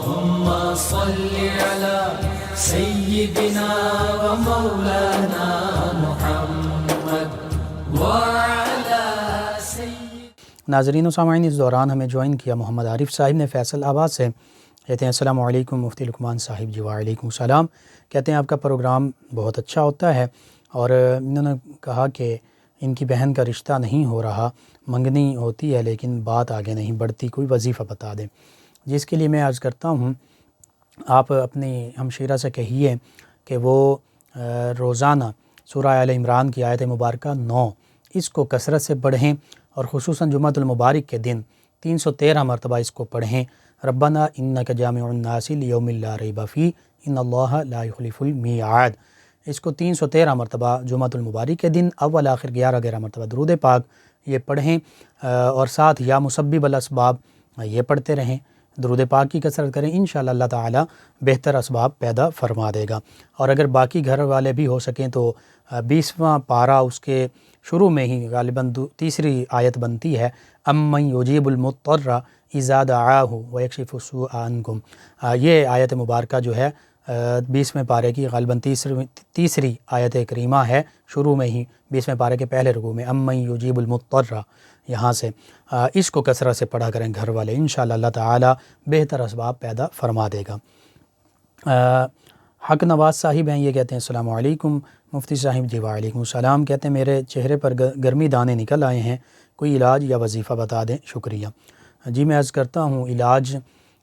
اللهم صل على سيدنا ومولانا محمد وعلى ناظرین و سامعین، اس دوران ہمیں جوائن کیا محمد عارف صاحب نے فیصل آباد سے۔ کہتے ہیں السلام علیکم مفتی لقمان صاحب جی۔ وعلیکم السلام۔ کہتے ہیں آپ کا پروگرام بہت اچھا ہوتا ہے، اور انہوں نے کہا کہ ان کی بہن کا رشتہ نہیں ہو رہا، منگنی ہوتی ہے لیکن بات آگے نہیں بڑھتی، کوئی وظیفہ بتا دیں۔ جس کے لیے میں عرض کرتا ہوں، آپ اپنی ہمشیرہ سے کہیے کہ وہ روزانہ سورہ آل عمران کی آیت مبارکہ 9 اس کو کثرت سے پڑھیں، اور خصوصاً جمعۃ المبارک کے دن 313 مرتبہ اس کو پڑھیں۔ ربنا انک جامع الناس لیوم لا ریب فیہ ان اللہ لا یخلف المیعاد، اس کو 313 مرتبہ جمعۃ المبارک کے دن اول آخر 11 مرتبہ درود پاک یہ پڑھیں، اور ساتھ یا مسبب الاسباب یہ پڑھتے رہیں، درود پاک کی کثرت کریں، انشاءاللہ اللہ تعالیٰ بہتر اسباب پیدا فرما دے گا۔ اور اگر باقی گھر والے بھی ہو سکیں تو 20واں پارہ اس کے شروع میں ہی غالباً تیسری آیت بنتی ہے، امن یجیب المضطر اذا دعاہ ویکشف السوء عنکم، یہ آیت مبارکہ جو ہے 20ویں پارے کی غالباً تیسری آیت کریمہ ہے، شروع میں ہی 20ویں پارے کے پہلے رکوع میں امن یجیب المضطر، یہاں سے اس کو کثرت سے پڑھا کریں گھر والے، انشاءاللہ اللہ تعالیٰ بہتر اسباب پیدا فرما دے گا۔ حق نواز صاحب ہیں، یہ کہتے ہیں السلام علیکم مفتی صاحب جی۔ وعلیکم السلام۔ کہتے ہیں میرے چہرے پر گرمی دانے نکل آئے ہیں، کوئی علاج یا وظیفہ بتا دیں، شکریہ۔ جی میں عرض کرتا ہوں، علاج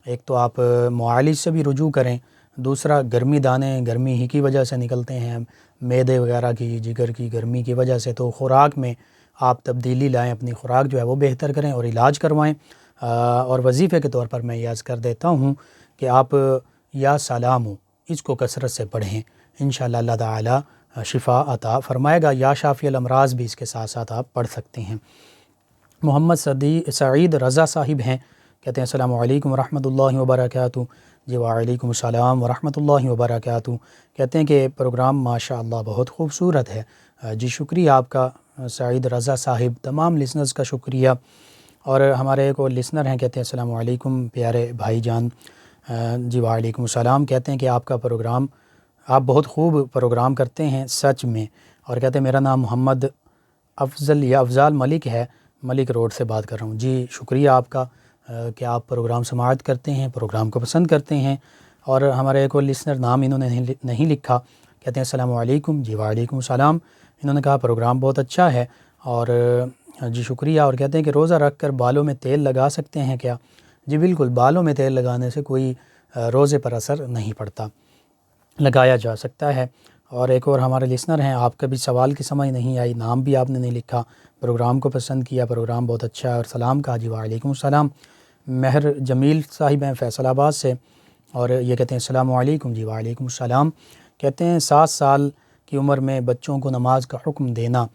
ایک تو آپ معالج سے بھی رجوع کریں، دوسرا گرمی دانے گرمی ہی کی وجہ سے نکلتے ہیں، معدے وغیرہ کی، جگر کی گرمی کی وجہ سے، تو خوراک میں آپ تبدیلی لائیں، اپنی خوراک جو ہے وہ بہتر کریں اور علاج کروائیں۔ اور وظیفے کے طور پر میں یہ عرض کر دیتا ہوں کہ آپ یا سلام اس کو کثرت سے پڑھیں، انشاءاللہ اللہ تعالیٰ شفا عطا فرمائے گا۔ یا شافی الامراض بھی اس کے ساتھ ساتھ آپ پڑھ سکتے ہیں۔ محمد سعید رضا صاحب ہیں، کہتے ہیں السلام علیکم ورحمۃ اللہ وبرکاتہ جی۔ وعلیکم السلام ورحمۃ اللہ وبرکاتہ۔ کہتے ہیں کہ پروگرام ماشاء اللہ بہت خوبصورت ہے۔ جی شکریہ آپ کا سعید رضا صاحب، تمام لسنرز کا شکریہ۔ اور ہمارے ایک اور لسنر ہیں، کہتے ہیں السلام علیکم پیارے بھائی جان جی۔ وعلیکم السلام۔ کہتے ہیں کہ آپ کا پروگرام، آپ بہت خوب پروگرام کرتے ہیں سچ میں، اور کہتے ہیں میرا نام محمد افضل یا افضال ملک ہے، ملک روڈ سے بات کر رہا ہوں۔ جی شکریہ آپ کا کہ آپ پروگرام سماعت کرتے ہیں، پروگرام کو پسند کرتے ہیں۔ اور ہمارے ایک اور لسنر، نام انہوں نے نہیں لکھا، کہتے ہیں السلام علیکم جی۔ وعلیکم السلام۔ انہوں نے کہا پروگرام بہت اچھا ہے، اور جی شکریہ۔ اور کہتے ہیں کہ روزہ رکھ کر بالوں میں تیل لگا سکتے ہیں کیا؟ جی بالکل، بالوں میں تیل لگانے سے کوئی روزے پر اثر نہیں پڑتا، لگایا جا سکتا ہے۔ اور ایک اور ہمارے لسنر ہیں، آپ کا بھی سوال کی سمجھ نہیں آئی، نام بھی آپ نے نہیں لکھا، پروگرام کو پسند کیا، پروگرام بہت اچھا ہے اور سلام کہا جی۔ وعلیکم السلام۔ مہر جمیل صاحب ہیں فیصل آباد سے، اور یہ کہتے ہیں السلام علیکم جی۔ وعلیکم السلام۔ کہتے ہیں 7 سال کی عمر میں بچوں کو نماز کا حکم دینا،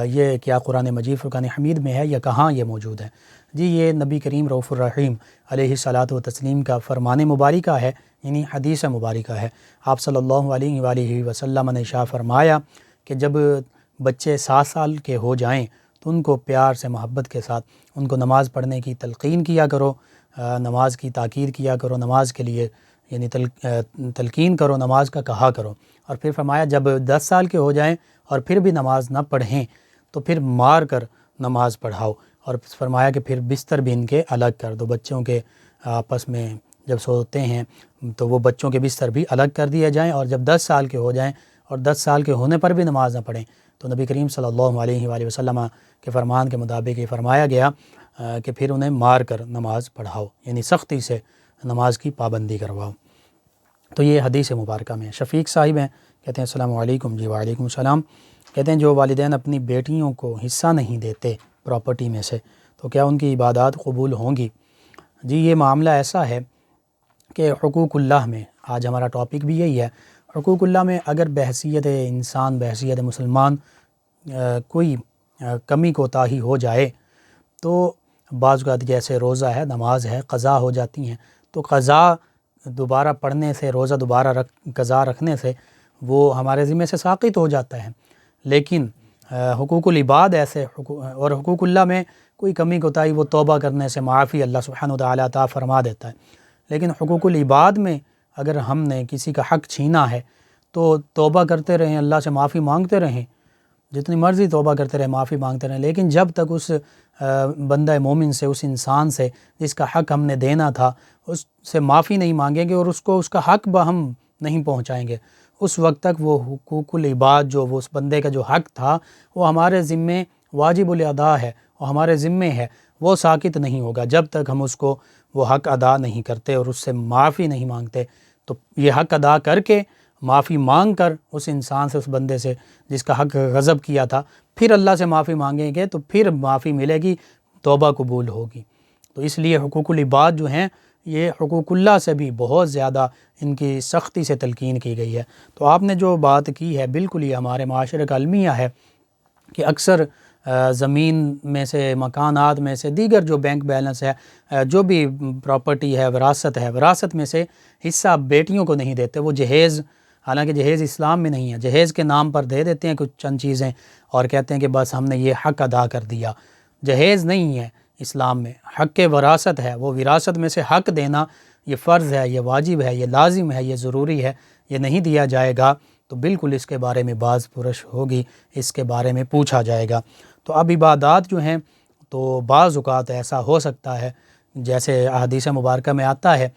یہ کیا قرآن مجید فرقان حمید میں ہے یا کہاں یہ موجود ہے؟ جی یہ نبی کریم رؤوف الرحیم علیہ الصلاۃ والتسلیم کا فرمان مبارکہ ہے، یعنی حدیث مبارکہ ہے۔ آپ صلی اللہ علیہ وآلہ وسلم نے ارشاد فرمایا کہ جب بچے 7 سال کے ہو جائیں تو ان کو پیار سے، محبت کے ساتھ ان کو نماز پڑھنے کی تلقین کیا کرو، نماز کی تاکید کیا کرو، نماز کے لیے یعنی تلقین کرو، نماز کا کہا کرو۔ اور پھر فرمایا جب 10 سال کے ہو جائیں اور پھر بھی نماز نہ پڑھیں تو پھر مار کر نماز پڑھاؤ، اور فرمایا کہ پھر بستر بھی ان کے الگ کر دو، بچوں کے آپس میں جب سوتے ہیں تو وہ بچوں کے بستر بھی الگ کر دیے جائیں، اور جب 10 سال کے ہو جائیں اور 10 سال کے ہونے پر بھی نماز نہ پڑھیں تو نبی کریم صلی اللہ علیہ وآلہ وسلم کے فرمان کے مطابق یہ فرمایا گیا کہ پھر انہیں مار کر نماز پڑھاؤ، یعنی سختی سے نماز کی پابندی کرواؤ۔ تو یہ حدیث مبارکہ میں۔ شفیق صاحب ہیں، کہتے ہیں السلام علیکم جی۔ وعلیکم السلام۔ کہتے ہیں جو والدین اپنی بیٹیوں کو حصہ نہیں دیتے پراپرٹی میں سے تو کیا ان کی عبادات قبول ہوں گی؟ جی یہ معاملہ ایسا ہے کہ حقوق اللہ میں، آج ہمارا ٹاپک بھی یہی ہے، حقوق اللہ میں اگر بحیثیت انسان، بحیثیت مسلمان کوئی کمی کوتاہی ہو جائے تو بعض اوقات جیسے روزہ ہے، نماز ہے، قضا ہو جاتی ہیں، تو قضا دوبارہ پڑھنے سے، روزہ دوبارہ قضا رکھنے سے وہ ہمارے ذمہ سے ساقط ہو جاتا ہے۔ لیکن حقوق العباد ایسے اور حقوق اللہ میں کوئی کمی کوتاہی وہ توبہ کرنے سے معافی اللہ سبحانہ و تعالیٰ عطا فرما دیتا ہے۔ لیکن حقوق العباد میں اگر ہم نے کسی کا حق چھینا ہے تو توبہ کرتے رہیں، اللہ سے معافی مانگتے رہیں، جتنی مرضی توبہ کرتے رہیں، معافی مانگتے رہیں، لیکن جب تک اس بندہ مومن سے، اس انسان سے جس کا حق ہم نے دینا تھا، اس سے معافی نہیں مانگیں گے اور اس کو اس کا حق ہم نہیں پہنچائیں گے، اس وقت تک وہ حقوق العباد جو وہ اس بندے کا جو حق تھا وہ ہمارے ذمے واجب الادا ہے، وہ ہمارے ذمے ہے، وہ ساکت نہیں ہوگا جب تک ہم اس کو وہ حق ادا نہیں کرتے اور اس سے معافی نہیں مانگتے۔ تو یہ حق ادا کر کے، معافی مانگ کر اس انسان سے، اس بندے سے جس کا حق غضب کیا تھا، پھر اللہ سے معافی مانگیں گے تو پھر معافی ملے گی، توبہ قبول ہوگی۔ تو اس لیے حقوق العباد جو ہیں یہ حقوق اللہ سے بھی بہت زیادہ ان کی سختی سے تلقین کی گئی ہے۔ تو آپ نے جو بات کی ہے بالکل یہ ہمارے معاشرے کا المیہ ہے کہ اکثر زمین میں سے، مکانات میں سے، دیگر جو بینک بیلنس ہے، جو بھی پراپرٹی ہے، وراثت میں سے حصہ بیٹیوں کو نہیں دیتے، وہ جہیز، حالانکہ جہیز اسلام میں نہیں ہے، جہیز کے نام پر دے دیتے ہیں کچھ چند چیزیں اور کہتے ہیں کہ بس ہم نے یہ حق ادا کر دیا۔ جہیز نہیں ہے اسلام میں، حق وراثت ہے، وہ وراثت میں سے حق دینا یہ فرض ہے، یہ واجب ہے، یہ لازم ہے، یہ ضروری ہے، یہ نہیں دیا جائے گا تو بالکل اس کے بارے میں باز پرس ہوگی، اس کے بارے میں پوچھا جائے گا۔ تو اب عبادات جو ہیں تو بعض اوقات ایسا ہو سکتا ہے جیسے احادیث مبارکہ میں آتا ہے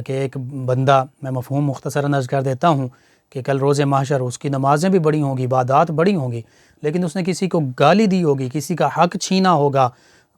کہ ایک بندہ، میں مفہوم مختصراً عرض کر دیتا ہوں کہ کل روز محشر اس کی نمازیں بھی بڑی ہوں گی، عبادات بڑی ہوں گی، لیکن اس نے کسی کو گالی دی ہوگی، کسی کا حق چھینا ہوگا،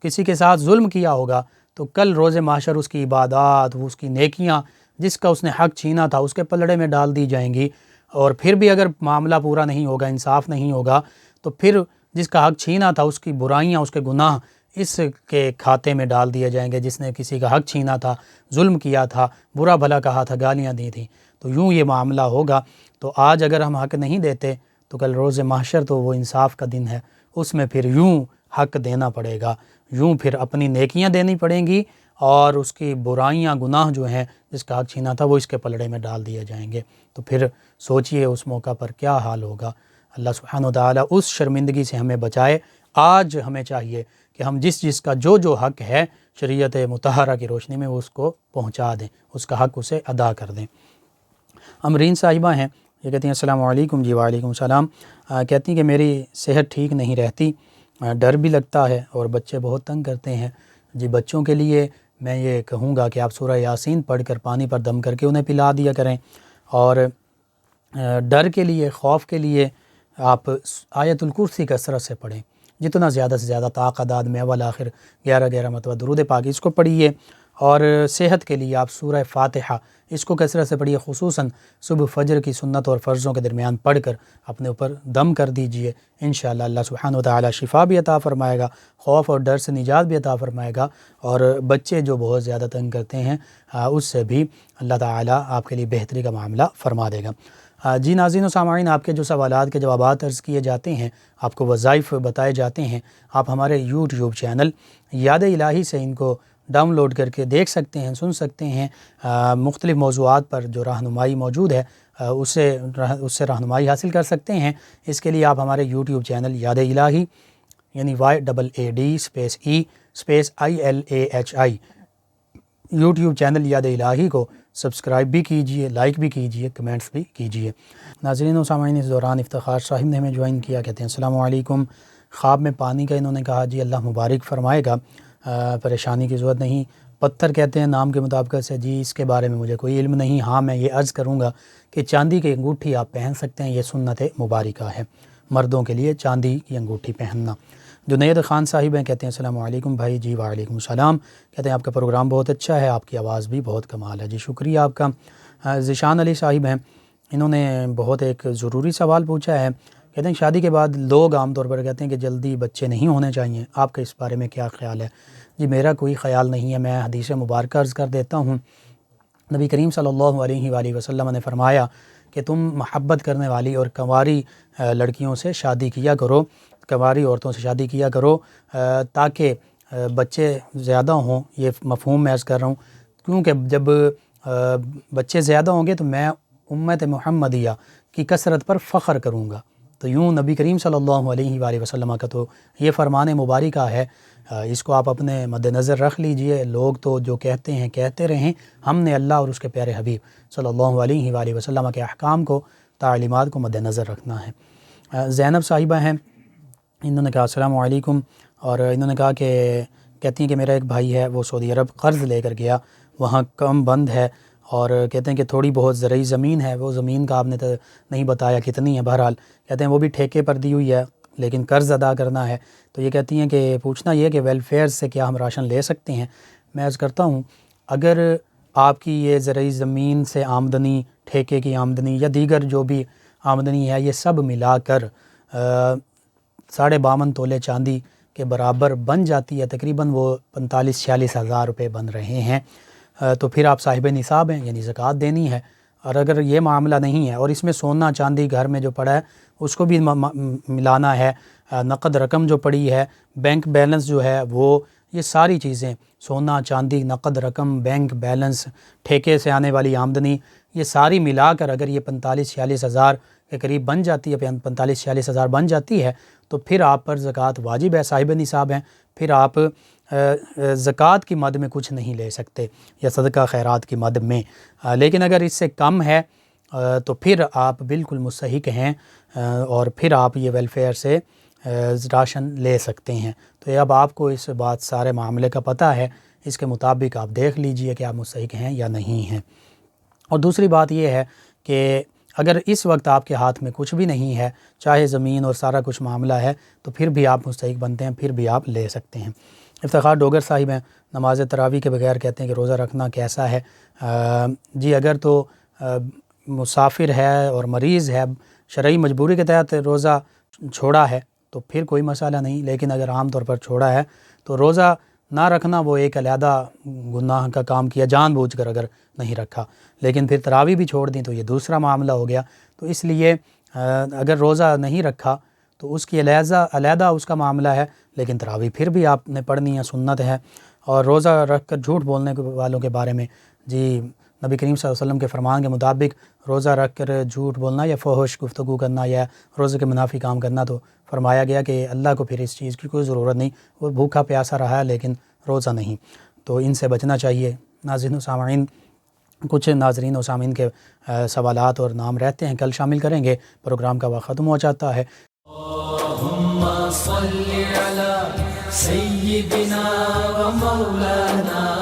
کسی کے ساتھ ظلم کیا ہوگا، تو کل روز محشر اس کی عبادات، اس کی نیکیاں، جس کا اس نے حق چھینا تھا اس کے پلڑے میں ڈال دی جائیں گی، اور پھر بھی اگر معاملہ پورا نہیں ہوگا، انصاف نہیں ہوگا، تو پھر جس کا حق چھینا تھا اس کی برائیاں، اس کے گناہ اس کے کھاتے میں ڈال دیے جائیں گے، جس نے کسی کا حق چھینا تھا، ظلم کیا تھا، برا بھلا کہا تھا، گالیاں دی تھیں، تو یوں یہ معاملہ ہوگا۔ تو آج اگر ہم حق نہیں دیتے تو کل روز محشر تو وہ انصاف کا دن ہے، اس میں پھر یوں حق دینا پڑے گا، یوں پھر اپنی نیکیاں دینی پڑیں گی اور اس کی برائیاں، گناہ جو ہیں جس کا حق چھینا تھا وہ اس کے پلڑے میں ڈال دیے جائیں گے۔ تو پھر سوچئے اس موقع پر کیا حال ہوگا۔ اللہ سبحانہ و تعالیٰ اس شرمندگی سے ہمیں بچائے۔ آج ہمیں چاہیے کہ ہم جس کا جو حق ہے شریعت مطہرہ کی روشنی میں اس کو پہنچا دیں، اس کا حق اسے ادا کر دیں۔ امرین صاحبہ ہیں، یہ کہتی ہیں السلام علیکم۔ جی وعلیکم السلام۔ کہتی ہیں کہ میری صحت ٹھیک نہیں رہتی، ڈر بھی لگتا ہے اور بچے بہت تنگ کرتے ہیں۔ جی بچوں کے لیے میں یہ کہوں گا کہ آپ سورہ یاسین پڑھ کر پانی پر دم کر کے انہیں پلا دیا کریں، اور ڈر کے لیے، خوف کے لیے آپ آیت الکرسی کثرت سے پڑھیں، جتنا زیادہ سے زیادہ تعداد میں اول آخر 11 مرتبہ درود پاک اس کو پڑھیے، اور صحت کے لیے آپ سورہ فاتحہ اس کو کثرت سے پڑھیے، خصوصاً صبح فجر کی سنت اور فرضوں کے درمیان پڑھ کر اپنے اوپر دم کر دیجئے۔ انشاءاللہ اللہ سبحانہ و تعالیٰ شفا بھی عطا فرمائے گا، خوف اور ڈر سے نجات بھی عطا فرمائے گا، اور بچے جو بہت زیادہ تنگ کرتے ہیں اس سے بھی اللہ تعالیٰ آپ کے لیے بہتری کا معاملہ فرما دے گا۔ جی ناظرین و سامعین، آپ کے جو سوالات کے جوابات عرض کیے جاتے ہیں، آپ کو وظائف بتائے جاتے ہیں، آپ ہمارے یوٹیوب چینل یاد الہی سے ان کو ڈاؤن لوڈ کر کے دیکھ سکتے ہیں، سن سکتے ہیں۔ مختلف موضوعات پر جو رہنمائی موجود ہے اس سے رہنمائی حاصل کر سکتے ہیں۔ اس کے لیے آپ ہمارے یوٹیوب چینل یاد الہی، یعنی YAAD_ILAHI یوٹیوب چینل یاد الہی کو سبسکرائب بھی کیجئے، لائک بھی کیجئے، کمنٹس بھی کیجئے۔ ناظرین و سامعین، اس دوران افتخار صاحب نے ہمیں جوائن کیا، کہتے ہیں السلام علیکم۔ خواب میں پانی کا انہوں نے کہا جی اللہ مبارک فرمائے گا، پریشانی کی ضرورت نہیں۔ پتھر کہتے ہیں نام کے مطابق سے، جی اس کے بارے میں مجھے کوئی علم نہیں۔ ہاں میں یہ عرض کروں گا کہ چاندی کی انگوٹھی آپ پہن سکتے ہیں، یہ سنت مبارکہ ہے مردوں کے لیے چاندی کی انگوٹھی پہننا۔ جنید خان صاحب ہیں، کہتے ہیں السلام علیکم بھائی۔ جی وعلیکم السلام۔ کہتے ہیں آپ کا پروگرام بہت اچھا ہے، آپ کی آواز بھی بہت کمال ہے۔ جی شکریہ آپ کا۔ ذیشان علی صاحب ہیں، انہوں نے بہت ایک ضروری سوال پوچھا ہے۔ کہتے ہیں شادی کے بعد لوگ عام طور پر کہتے ہیں کہ جلدی بچے نہیں ہونے چاہیے، آپ کا اس بارے میں کیا خیال ہے؟ جی میرا کوئی خیال نہیں ہے، میں حدیث مبارکہ عرض کر دیتا ہوں۔ نبی کریم صلی اللہ علیہ وآلہ وسلم نے فرمایا کہ تم محبت کرنے والی اور کنواری لڑکیوں سے شادی کیا کرو، کنواری عورتوں سے شادی کیا کرو تاکہ بچے زیادہ ہوں۔ یہ مفہوم میں عرض کر رہا ہوں کیونکہ جب بچے زیادہ ہوں گے تو میں امت محمدیہ کی کثرت پر فخر کروں گا، تو یوں نبی کریم صلی اللہ علیہ وآلہ وسلم کا تو یہ فرمان مبارکہ ہے، اس کو آپ اپنے مد نظر رکھ لیجئے۔ لوگ تو جو کہتے ہیں کہتے رہیں، ہم نے اللہ اور اس کے پیارے حبیب صلی اللہ علیہ وآلہ وسلم کے احکام کو، تعلیمات کو مد نظر رکھنا ہے۔ زینب صاحبہ ہیں، انہوں نے کہا السلام علیکم، اور انہوں نے کہا کہ کہتی ہیں کہ میرا ایک بھائی ہے، وہ سعودی عرب قرض لے کر گیا، وہاں کم بند ہے، اور کہتے ہیں کہ تھوڑی بہت زرعی زمین ہے، وہ زمین کا آپ نے نہیں بتایا کتنی ہے، بہرحال کہتے ہیں وہ بھی ٹھیکے پر دی ہوئی ہے لیکن قرض ادا کرنا ہے۔ تو یہ کہتی ہیں کہ پوچھنا یہ کہ ویلفیئر سے کیا ہم راشن لے سکتے ہیں؟ میں عرض کرتا ہوں، اگر آپ کی یہ زرعی زمین سے آمدنی، ٹھیکے کی آمدنی یا دیگر جو بھی آمدنی ہے، یہ سب ملا کر 52.5 تولے چاندی کے برابر بن جاتی ہے، تقریباً وہ 45-46 ہزار روپے بن رہے ہیں، تو پھر آپ صاحب نصاب ہیں، یعنی زکوٰۃ دینی ہے۔ اور اگر یہ معاملہ نہیں ہے اور اس میں سونا چاندی گھر میں جو پڑا ہے اس کو بھی ملانا ہے، نقد رقم جو پڑی ہے، بینک بیلنس جو ہے، وہ یہ ساری چیزیں، سونا چاندی، نقد رقم، بینک بیلنس، ٹھیکے سے آنے والی آمدنی، یہ ساری ملا کر اگر یہ 45-46 ہزار کے قریب بن جاتی ہے، 45-46 ہزار بن جاتی ہے، تو پھر آپ پر زکوٰۃ واجب ہے، صاحب نصاب ہیں، پھر آپ زکوٰۃ کی مد میں کچھ نہیں لے سکتے یا صدقہ خیرات کی مد میں۔ لیکن اگر اس سے کم ہے تو پھر آپ بالکل مستحق ہیں، اور پھر آپ یہ ویلفیئر سے راشن لے سکتے ہیں۔ تو اب آپ کو اس بات سارے معاملے کا پتہ ہے، اس کے مطابق آپ دیکھ لیجئے کہ آپ مستحق ہیں یا نہیں ہیں۔ اور دوسری بات یہ ہے کہ اگر اس وقت آپ کے ہاتھ میں کچھ بھی نہیں ہے، چاہے زمین اور سارا کچھ معاملہ ہے، تو پھر بھی آپ مستحق بنتے ہیں، پھر بھی آپ لے سکتے ہیں۔ افتخار ڈوگر صاحب ہیں، نماز تراویح کے بغیر کہتے ہیں کہ روزہ رکھنا کیسا ہے؟ جی اگر تو مسافر ہے اور مریض ہے، شرعی مجبوری کے تحت روزہ چھوڑا ہے تو پھر کوئی مسئلہ نہیں، لیکن اگر عام طور پر چھوڑا ہے تو روزہ نہ رکھنا وہ ایک علیحدہ گناہ کا کام کیا، جان بوجھ کر اگر نہیں رکھا، لیکن پھر تراویح بھی چھوڑ دیں تو یہ دوسرا معاملہ ہو گیا۔ تو اس لیے اگر روزہ نہیں رکھا تو اس کی علیحدہ اس کا معاملہ ہے، لیکن تراویح پھر بھی آپ نے پڑھنی ہے، سنت ہے۔ اور روزہ رکھ کر جھوٹ بولنے والوں کے بارے میں جی نبی کریم صلی اللہ علیہ وسلم کے فرمان کے مطابق روزہ رکھ کر جھوٹ بولنا یا فحش گفتگو کرنا یا روزے کے منافی کام کرنا، تو فرمایا گیا کہ اللہ کو پھر اس چیز کی کوئی ضرورت نہیں، وہ بھوکا پیاسا رہا ہے لیکن روزہ نہیں، تو ان سے بچنا چاہیے۔ ناظرین و سامعین، کچھ ناظرین و سامعین کے سوالات اور نام رہتے ہیں، کل شامل کریں گے، پروگرام کا وقت ختم ہو جاتا ہے۔ اللہم صل علی سیدنا و مولانا